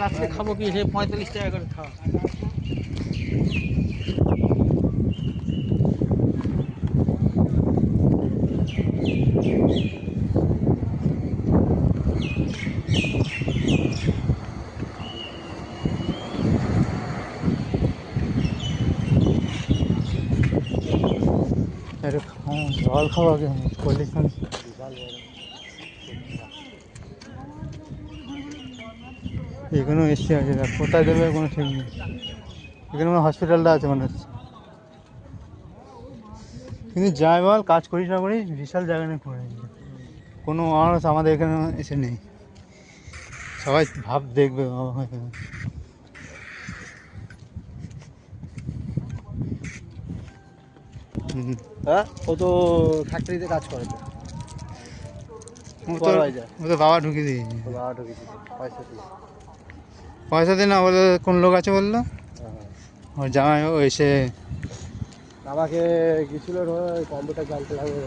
রাত্রে খাবো কি সে 45 টাকা করে খাওয়া। अरे जल खावा के पॉल्यूशन এখানেও এসছি আছে, কোথায় দেবে কোনো ঠিক নেই। এখানে আমার হসপিটালটা আছে মনে হচ্ছে, কিন্তু যাই বল কাজ করিস না করিস বিশাল জায়গা নিয়ে পড়ে কোনো মানুষ আমাদের এখানে এসে নেই। সবাই ভাব দেখবে হ্যাঁ, ও তো ফ্যাক্টরিতে কাজ করে, তো ও তো বাবা ঢুকিয়ে দিয়েছে। বাবা ঢুকিয়ে পয়সা দিয়ে, পয়সা দিয়ে না বলে কোন লোক আছে বললো, ওর জামাই ও এসে আমাকে গেছিল কম্পিউটার জানতে লাগবে।